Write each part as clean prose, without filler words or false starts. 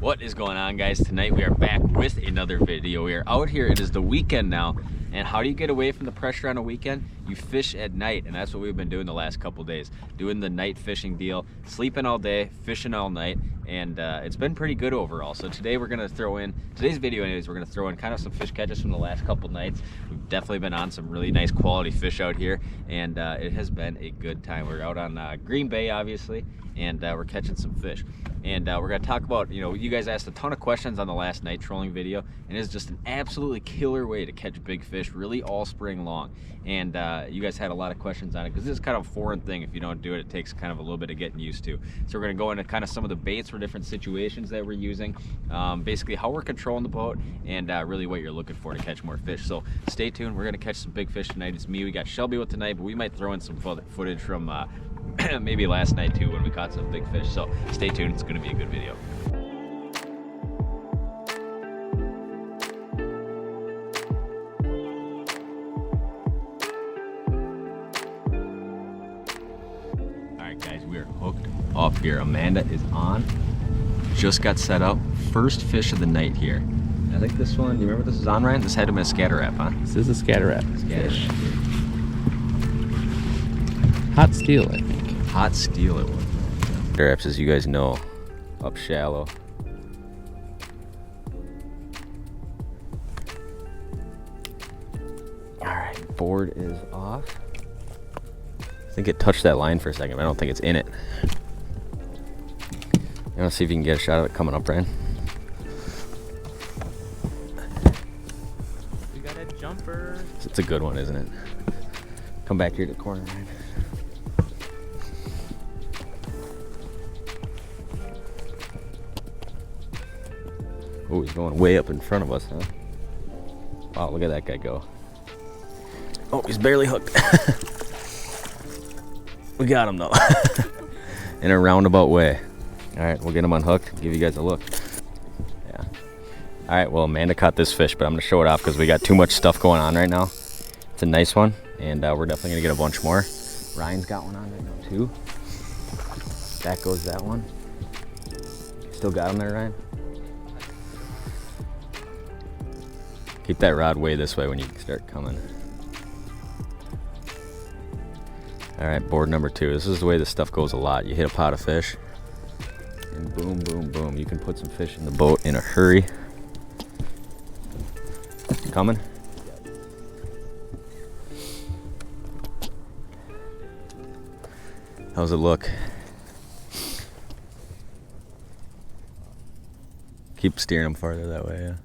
What is going on, guys? Tonight we are back with another video. We are out here. It is the weekend now, and how do you get away from the pressure on a weekend? You fish at night, and that's what we've been doing the last couple days, doing the night fishing deal, sleeping all day, fishing all night, and it's been pretty good overall. So today we're gonna throw in today's video anyways. We're gonna throw in kind of some fish catches from the last couple nights. We've definitely been on some really nice quality fish out here, and it has been a good time. We're out on Green Bay, obviously, and we're catching some fish. And we're going to talk about, you guys asked a ton of questions on the last night trolling video, and it's just an absolutely killer way to catch big fish really all spring long. And you guys had a lot of questions on it because this is kind of a foreign thing. If you don't do it, it takes kind of a little bit of getting used to. So we're going to go into kind of some of the baits for different situations that we're using, basically how we're controlling the boat, and really what you're looking for to catch more fish. So stay tuned. We're going to catch some big fish tonight. It's me. We got Shelby with tonight, but we might throw in some footage from maybe last night too when we caught some big fish. So stay tuned, it's going to be a good video. Alright guys, we are hooked up here. Amanda is on. Just got set up. First fish of the night here. I think this one, do you remember this is on, Ryan? This had to be a scatter wrap, huh? This is a scatter wrap. Fish. Hot steel, I think. Hot steel it was. Scatter wraps, as you guys know, up shallow. Alright, board is off. I think it touched that line for a second, but I don't think it's in it. You want to see if you can get a shot of it coming up, Brian? We got a jumper. It's a good one, isn't it? Come back here to the corner, Ryan. Oh, he's going way up in front of us, huh? Wow, look at that guy go. Oh, he's barely hooked. We got him though. In a roundabout way. All right, we'll get him unhooked, give you guys a look. Yeah. All right, well, Amanda caught this fish, but I'm gonna show it off because we got too much stuff going on right now. It's a nice one, and we're definitely gonna get a bunch more. Ryan's got one on right now too. Back goes that one. Still got him there, Ryan? Keep that rod way this way when you start coming. All right, board number 2. This is the way this stuff goes a lot. You hit a pot of fish, and boom, boom, boom. You can put some fish in the boat in a hurry. Coming? How's it look? Keep steering them farther that way, yeah.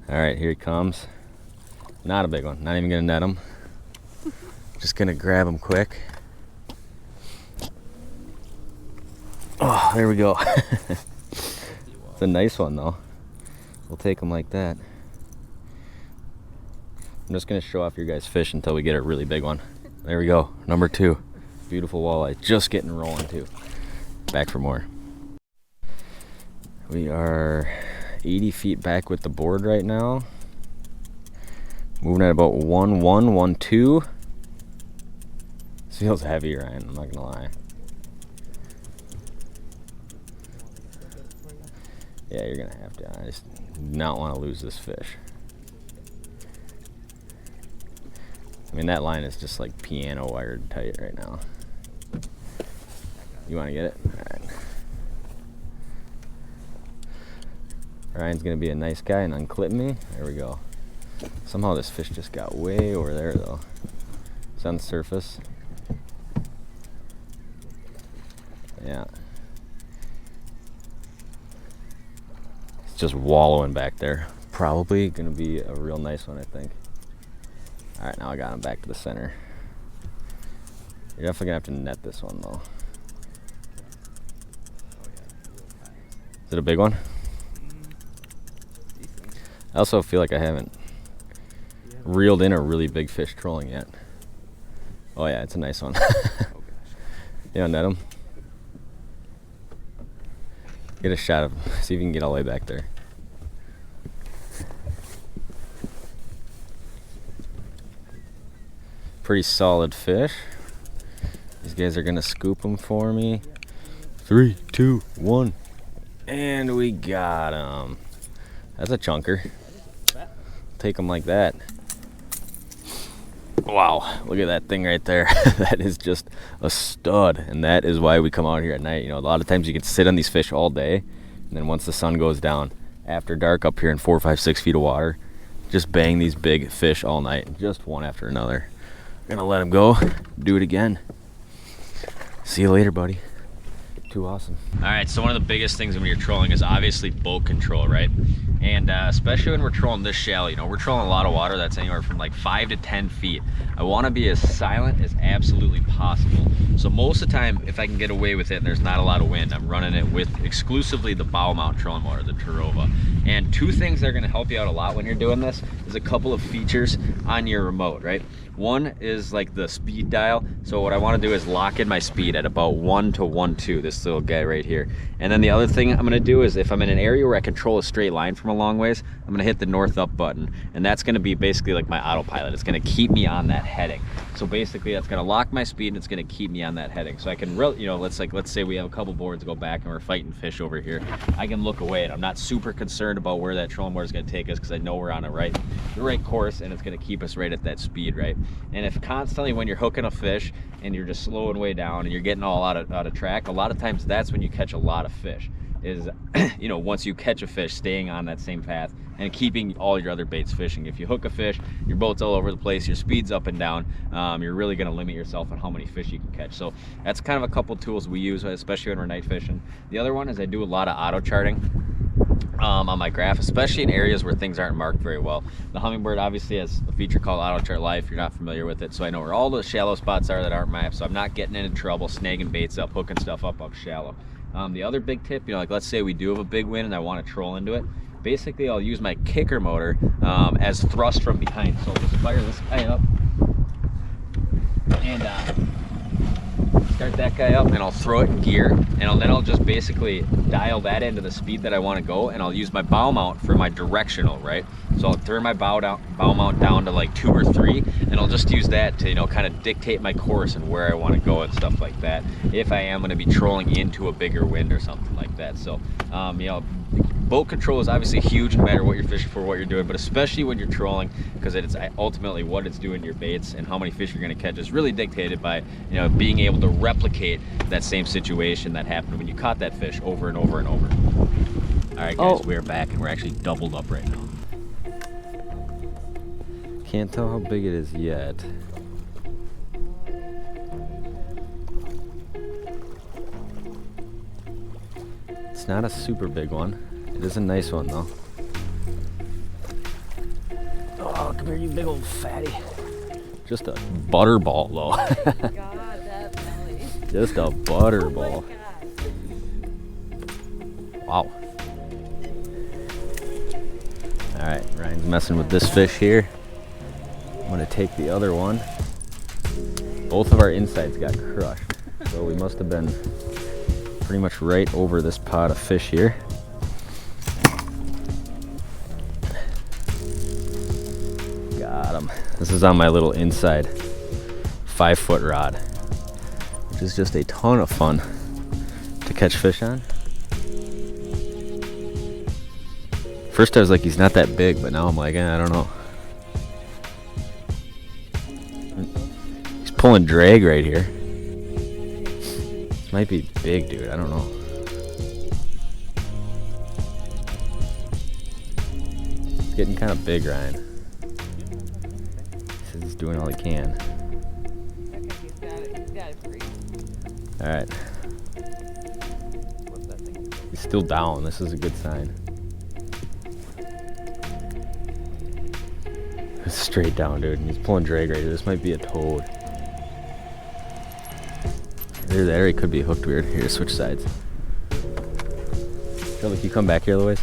All right, here he comes. Not a big one, not even gonna net him. Just gonna grab him quick. Oh, there we go. It's a nice one though. We'll take him like that. I'm just gonna show off your guys' fish until we get a really big one. There we go, number 2. Beautiful walleye, just getting rolling too. Back for more. We are 80 feet back with the board right now. Moving at about 1-1, 1-2. This feels heavy, Ryan, I'm not gonna lie. Yeah, you're gonna have to. I just do not want to lose this fish. I mean, that line is just like piano wired tight right now. You want to get it? All right. Ryan's gonna be a nice guy and unclip me. There we go. Somehow this fish just got way over there though. It's on the surface. Yeah. It's just wallowing back there. Probably gonna be a real nice one, I think. All right, now I got him back to the center. You're definitely gonna have to net this one though. Is it a big one? I also feel like I haven't reeled in a really big fish trolling yet. Oh yeah, it's a nice one. You know, net him. Get a shot of him. See if you can get all the way back there. Pretty solid fish. These guys are gonna scoop them for me. 3, 2, 1. And we got him. That's a chunker. Take them like that. Wow, look at that thing right there. That is just a stud, and that is why we come out here at night. You know, a lot of times you can sit on these fish all day, and then once the sun goes down, after dark up here in 4, 5, 6 feet of water, just bang these big fish all night, just one after another. Gonna let him go, do it again. See you later, buddy. Too awesome. All right, so one of the biggest things when you're trolling is obviously boat control, right? And especially when we're trolling this shallow, you know, we're trolling a lot of water that's anywhere from like 5 to 10 feet. I want to be as silent as absolutely possible. So most of the time, if I can get away with it and there's not a lot of wind, I'm running it with exclusively the bow mount trolling motor, the Terova. And two things that are going to help you out a lot when you're doing this is a couple of features on your remote, right? One is like the speed dial. So what I want to do is lock in my speed at about 1 to 1.2, this little guy right here. And then the other thing I'm going to do is if I'm in an area where I control a straight line from a long ways, I'm going to hit the north up button. And that's going to be basically like my autopilot. It's going to keep me on that heading. So basically that's going to lock my speed and it's going to keep me on that heading. So I can really, you know, let's say we have a couple boards go back and we're fighting fish over here. I can look away and I'm not super concerned about where that trolling motor is going to take us because I know we're on the right course and it's going to keep us right at that speed, right? And if constantly when you're hooking a fish and you're just slowing way down and you're getting all out of track, a lot of times that's when you catch a lot of fish. Is you know, once you catch a fish, staying on that same path and keeping all your other baits fishing. If you hook a fish, your boat's all over the place, your speed's up and down, you're really going to limit yourself on how many fish you can catch. So that's kind of a couple tools we use, especially when we're night fishing. The other one is I do a lot of auto charting on my graph, especially in areas where things aren't marked very well. The Humminbird obviously has a feature called Auto Chart Live if you're not familiar with it, so I know where all the shallow spots are that aren't mapped, so I'm not getting into trouble snagging baits up, hooking stuff up shallow. The other big tip, you know, like let's say we do have a big wind and I want to troll into it, basically I'll use my kicker motor as thrust from behind. So I'll just fire this guy up and start that guy up and I'll throw it in gear and then I'll just basically dial that into the speed that I want to go, and I'll use my bow mount for my directional, right? So I'll turn my bow mount down to like 2 or 3 and I'll just use that to, you know, kind of dictate my course and where I want to go and stuff like that if I am going to be trolling into a bigger wind or something like that. So you know, boat control is obviously huge no matter what you're fishing for, what you're doing, but especially when you're trolling, because it's ultimately what it's doing to your baits and how many fish you're going to catch is really dictated by, you know, being able to replicate that same situation that happened when you caught that fish over and over and over. All right, guys, we're back and we're actually doubled up right now. Can't tell how big it is yet. It's not a super big one. It is a nice one though. Oh, come here, you big old fatty. Just a butterball though. God, that belly. Just a butterball. Wow. Alright, Ryan's messing with this fish here. I'm gonna take the other one. Both of our insides got crushed, so we must have been pretty much right over this pot of fish here. Got him. This is on my little inside 5-foot rod, which is just a ton of fun to catch fish on. First I was like, he's not that big, but now I'm like, I don't know. He's pulling drag right here. This might be big, dude. I don't know. It's getting kind of big, Ryan. He says he's doing all he can. Okay, he's got it. He's got it free. All right. He's still down. This is a good sign. It's straight down, dude. He's pulling drag right here. This might be a toad. There, he could be hooked weird. Here, switch sides. Shelby, can you come back here a little ways?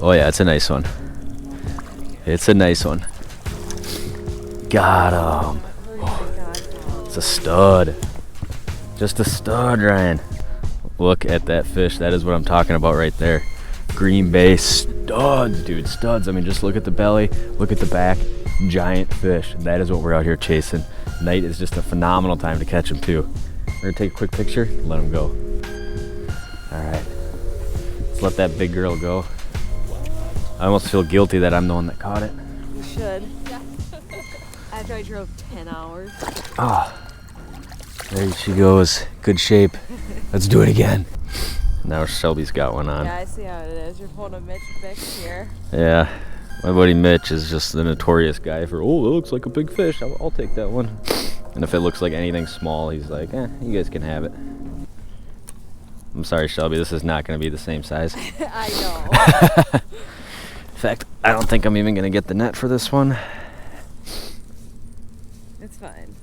Oh yeah, it's a nice one. It's a nice one. Got him. Oh, it's a stud. Just a stud, Ryan. Look at that fish. That is what I'm talking about right there. Green Bay studs, dude, studs. I mean, just look at the belly, look at the back. giant fish. That is what we're out here chasing. Night is just a phenomenal time to catch them too. We're gonna take a quick picture and let them go. All right, let's let that big girl go. I almost feel guilty that I'm the one that caught it. You should. Yeah. After I drove 10 hours. Ah, there she goes. Good shape. Let's do it again. Now Shelby's got one on. Yeah, I see how it is. You're pulling a Mitch Bix here. Yeah, my buddy Mitch is just the notorious guy for, oh, it looks like a big fish. I'll take that one. And if it looks like anything small, he's like, you guys can have it. I'm sorry, Shelby, this is not going to be the same size. I know. In fact, I don't think I'm even going to get the net for this one. It's fine.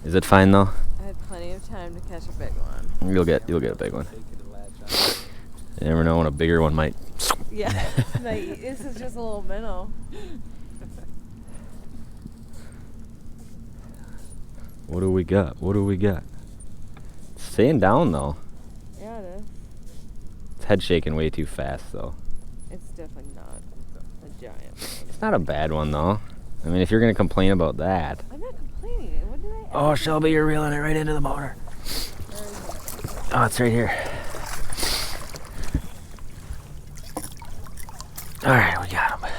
Is it fine though? I had plenty of time to catch a big one. You'll get a big one. You never know when a bigger one might. Yeah. This is just a little minnow. What do we got? What do we got? It's staying down though. Yeah, it is. It's head shaking way too fast though. It's definitely not a giant one. It's not a bad one though. I mean, if you're gonna complain about that. I'm not complaining. What did I ask? Oh, Shelby, you're reeling it right into the motor. Oh, it's right here. All right, we got him.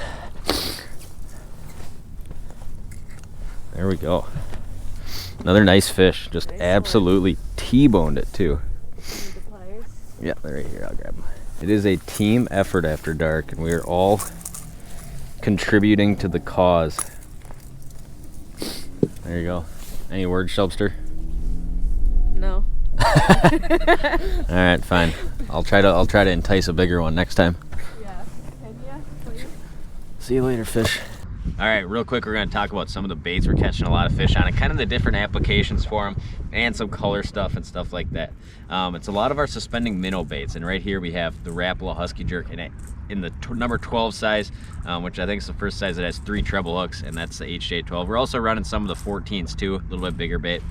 There we go. Another nice fish. Just Nice absolutely T-boned it too. Need the pliers? Yeah, they're right here. I'll grab them. It is a team effort after dark, and we are all contributing to the cause. There you go. Any words, Shelbster? No. All right, fine. I'll try to entice a bigger one next time. Yeah. Can ya, please? See you later, fish. All right, real quick, we're going to talk about some of the baits we're catching a lot of fish on and kind of the different applications for them and some color stuff and stuff like that. It's a lot of our suspending minnow baits, and right here we have the Rapala Husky Jerk in the number 12 size, which I think is the first size that has 3 treble hooks, and that's the HJ12. We're also running some of the 14s too, a little bit bigger bait.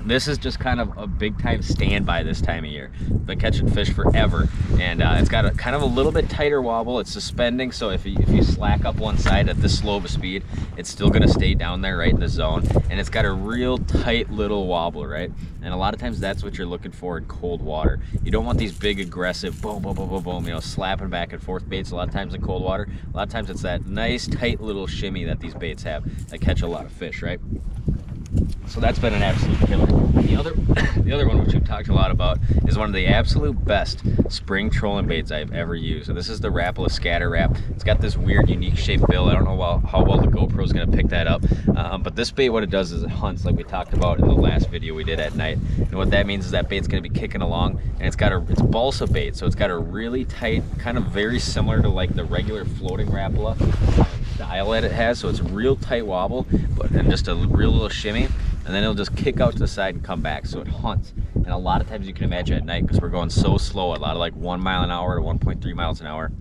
This is just kind of a big time standby this time of year. Been catching fish forever, and it's got a kind of a little bit tighter wobble. It's suspending, so if you slack up one side at this slow of a speed, it's still gonna stay down there right in the zone. And it's got a real tight little wobble, right? And a lot of times that's what you're looking for in cold water. You don't want these big aggressive boom, boom, boom, boom, boom, you know, slapping back and forth baits a lot of times in cold water. A lot of times it's that nice tight little shimmy that these baits have that catch a lot of fish, right? So that's been an absolute killer. The other one, which we've talked a lot about, is one of the absolute best spring trolling baits I've ever used. So this is the Rapala Scatter Wrap. It's got this weird, unique shaped bill. I don't know how well the GoPro is going to pick that up. But this bait, what it does is it hunts, like we talked about in the last video we did at night. And what that means is that bait's going to be kicking along, and it's balsa bait, so it's got a really tight, kind of very similar to like the regular floating Rapala style that it has. So it's a real tight wobble, and just a real little shimmy. And then it'll just kick out to the side and come back, so it hunts. And a lot of times you can imagine at night, because we're going so slow, a lot of like 1 mile an hour to 1.3 miles an hour,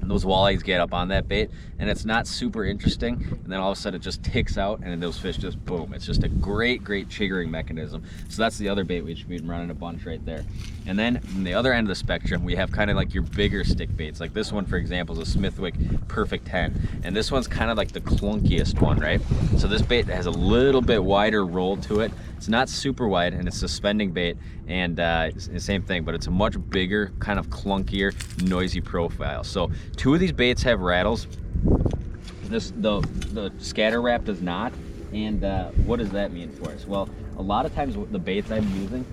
and those walleyes get up on that bait, and it's not super interesting, and then all of a sudden it just ticks out, and then those fish just boom. It's just a great triggering mechanism. So that's the other bait we've been running a bunch right there. And then on the other end of the spectrum, we have kind of like your bigger stick baits. Like this one, for example, is a Smithwick Perfect 10, and this one's kind of like the clunkiest one, right? So this bait has a little bit wider roll to it. It's not super wide, and it's suspending bait, and it's the same thing, but it's a much bigger, kind of clunkier, noisy profile. So 2 of these baits have rattles. The Scatter Wrap does not. And what does that mean for us? Well, a lot of times the baits I'm using,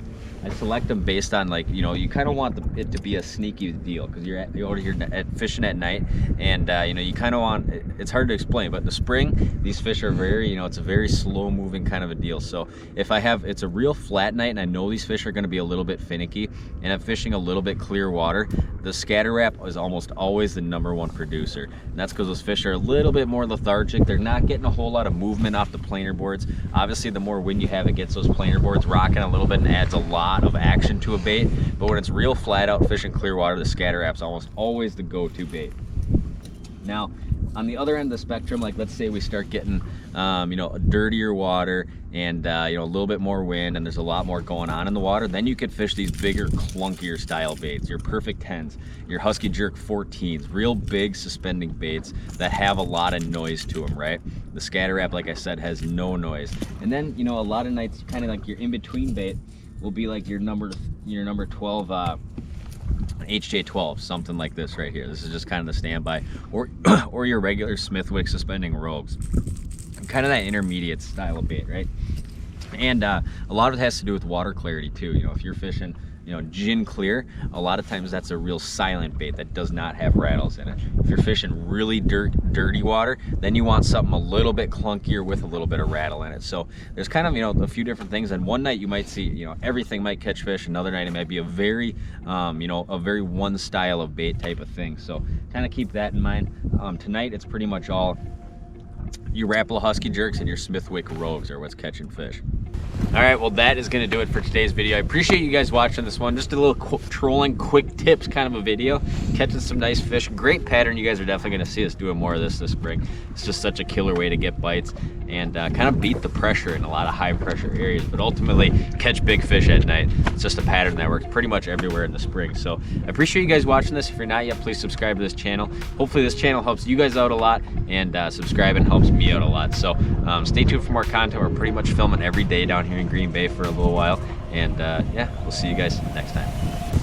I select them based on, like, you know, you kind of want it to be a sneaky deal, because you're out here fishing at night, and you know, you kind of want, it's hard to explain, but in the spring these fish are very, you know, it's a very slow moving kind of a deal. So if it's a real flat night and I know these fish are going to be a little bit finicky, and I'm fishing a little bit clear water, the Scatter Wrap is almost always the #1 producer. And that's because those fish are a little bit more lethargic. They're not getting a whole lot of movement off the planer boards. Obviously, the more wind you have, it gets those planer boards rocking a little bit and adds a lot of action to a bait. But when it's real flat out fishing clear water, the Scatter Wrap's almost always the go-to bait. Now, On the other end of the spectrum, like let's say we start getting, you know, dirtier water and, you know, a little bit more wind and there's a lot more going on in the water, then you could fish these bigger, clunkier style baits, your perfect 10s, your Husky Jerk 14s, real big suspending baits that have a lot of noise to them, right? The Scatter Wrap, like I said, has no noise. And then, you know, a lot of nights, kind of like your in-between bait will be like your number 12, HJ12, something like this right here. This is just kind of the standby, or your regular Smithwick suspending rogues, kind of that intermediate style of bait, right? And a lot of it has to do with water clarity too. You know, if you're fishing, you know, gin clear, a lot of times that's a real silent bait that does not have rattles in it. If you're fishing really dirty water, then you want something a little bit clunkier with a little bit of rattle in it. So there's kind of, you know, a few different things. And one night you might see, you know, everything might catch fish. Another night it might be a very, you know, a very one style of bait type of thing. So kind of keep that in mind. Tonight it's pretty much all your Rapala Husky Jerks and your Smithwick Rogues are what's catching fish. All right, well, that is going to do it for today's video. I appreciate you guys watching this one. Just a little trolling, quick tips kind of a video. Catching some nice fish. Great pattern. You guys are definitely going to see us doing more of this spring. It's just such a killer way to get bites and kind of beat the pressure in a lot of high pressure areas, but ultimately catch big fish at night. It's just a pattern that works pretty much everywhere in the spring. So I appreciate you guys watching this. If you're not yet, please subscribe to this channel. Hopefully this channel helps you guys out a lot, and subscribing helps me out a lot. So stay tuned for more content. We're pretty much filming every day down here in Green Bay for a little while, and yeah, we'll see you guys next time.